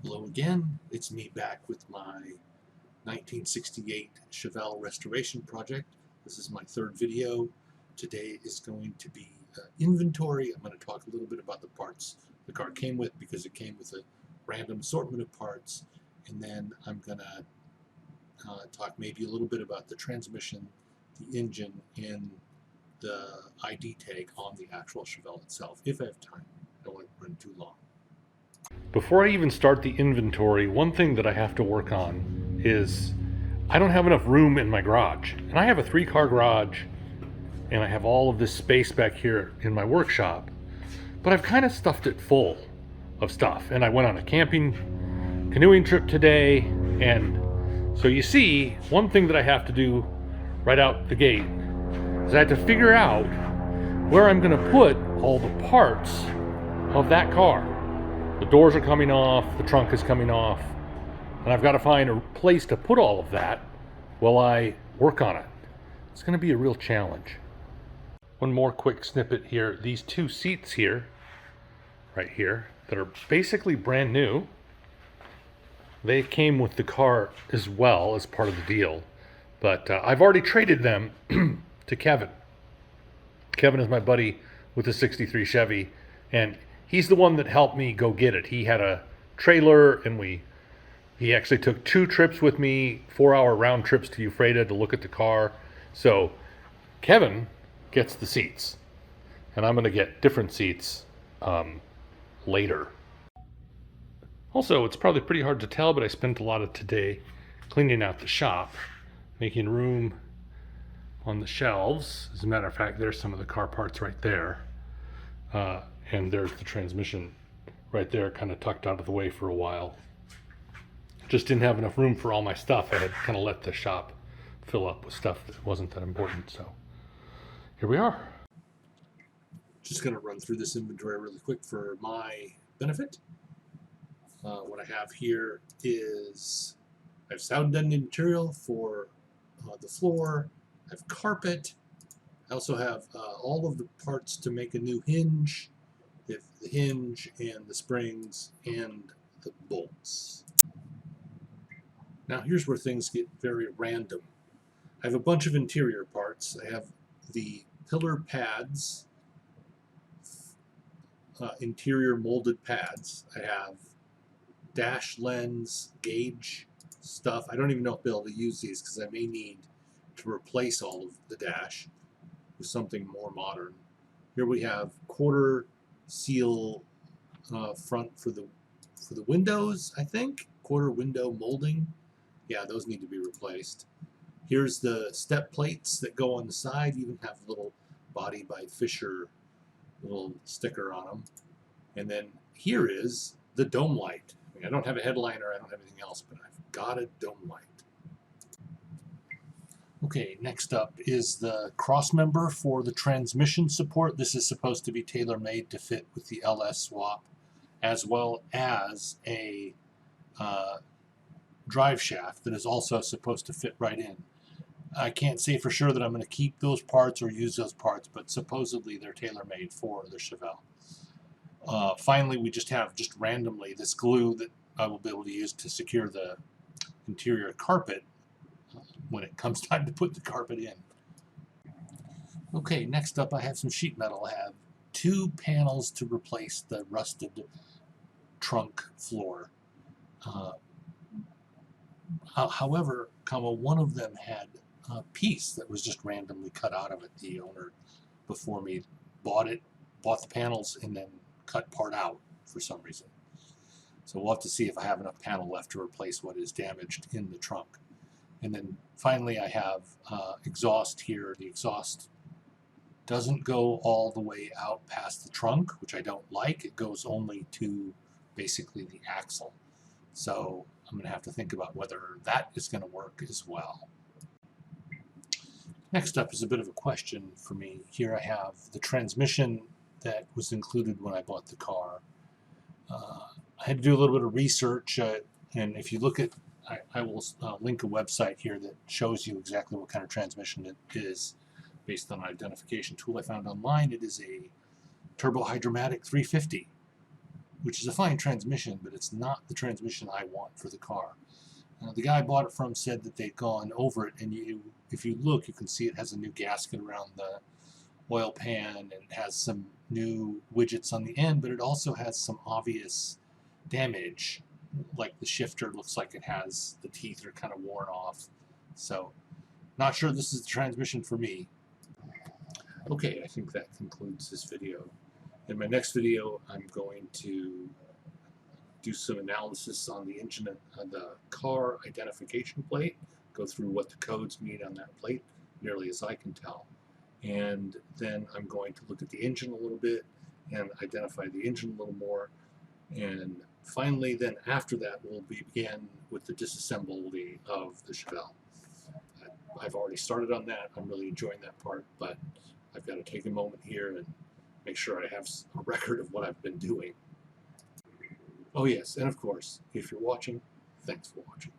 Hello again, it's me back with my 1968 Chevelle restoration project. This is my third video. Today is going to be inventory. I'm going to talk a little bit about the parts the car came with because it came with a random assortment of parts, and then I'm going to talk maybe a little bit about the transmission, the engine, and the ID tag on the actual Chevelle itself, if I have time. I don't want to run too long. Before I even start the inventory, one thing that I have to work on is I don't have enough room in my garage. And I have a 3-car garage and I have all of this space back here in my workshop, but I've kind of stuffed it full of stuff. And I went on a canoeing trip today, and so you see, one thing that I have to do right out the gate is I have to figure out where I'm going to put all the parts of that car. The doors are coming off, the trunk is coming off, and I've got to find a place to put all of that while I work on it. It's going to be a real challenge. One more quick snippet here. These 2 seats here, right here, that are basically brand new, they came with the car as well as part of the deal, but I've already traded them to Kevin. Kevin is my buddy with the 63 Chevy, and he's the one that helped me go get it. He had a trailer, and he actually took 2 trips with me, 4-hour round trips to Ephrata to look at the car. So Kevin gets the seats, and I'm going to get different seats later. Also, it's probably pretty hard to tell, but I spent a lot of today cleaning out the shop, making room on the shelves. As a matter of fact, there's some of the car parts right there. And there's the transmission right there, kind of tucked out of the way for a while. Just didn't have enough room for all my stuff. I had kind of let the shop fill up with stuff that wasn't that important. So here we are. Just going to run through this inventory really quick for my benefit. What I have here is I have sound deadening material for the floor. I have carpet. I also have all of the parts to make a new hinge. The hinge and the springs and the bolts. Now here's where things get very random. I have a bunch of interior parts. I have the pillar pads, interior molded pads. I have dash lens gauge stuff. I don't even know if I'll be able to use these because I may need to replace all of the dash with something more modern. Here we have quarter seal front for the windows, I think. Quarter window molding. Yeah, those need to be replaced. Here's the step plates that go on the side. You even have a little Body by Fisher little sticker on them. And then here is the dome light. I mean, I don't have a headliner, I don't have anything else, but I've got a dome light. Okay, next up is the cross member for the transmission support. This is supposed to be tailor-made to fit with the LS swap, as well as a drive shaft that is also supposed to fit right in. I can't say for sure that I'm going to keep those parts or use those parts, but supposedly they're tailor-made for the Chevelle. Finally, we just have randomly this glue that I will be able to use to secure the interior carpet when it comes time to put the carpet in. Okay, next up I have some sheet metal. I have 2 panels to replace the rusted trunk floor. However, one of them had a piece that was just randomly cut out of it. The owner before me bought the panels, and then cut part out for some reason. So we'll have to see if I have enough panel left to replace what is damaged in the trunk. And then finally I have exhaust here. The exhaust doesn't go all the way out past the trunk, which I don't like. It goes only to basically the axle. So I'm going to have to think about whether that is going to work as well. Next up is a bit of a question for me. Here I have the transmission that was included when I bought the car. I had to do a little bit of research, and if you look at, I will link a website here that shows you exactly what kind of transmission it is based on an identification tool I found online. It is a Turbo Hydromatic 350. which is a fine transmission, but it's not the transmission I want for the car. The guy I bought it from said that they'd gone over it, and if you look, you can see it has a new gasket around the oil pan, and it has some new widgets on the end, but it also has some obvious damage, like the shifter looks like it has, the teeth are kind of worn off. So, not sure this is the transmission for me. Okay, I think that concludes this video. In my next video, I'm going to do some analysis on the engine, on the car identification plate, go through what the codes mean on that plate, nearly as I can tell. And then I'm going to look at the engine a little bit and identify the engine a little more. And finally, then after that, we'll begin with the disassembly of the Chevelle. I've already started on that. I'm really enjoying that part, but I've got to take a moment here and make sure I have a record of what I've been doing. Oh yes, and of course, if you're watching, thanks for watching.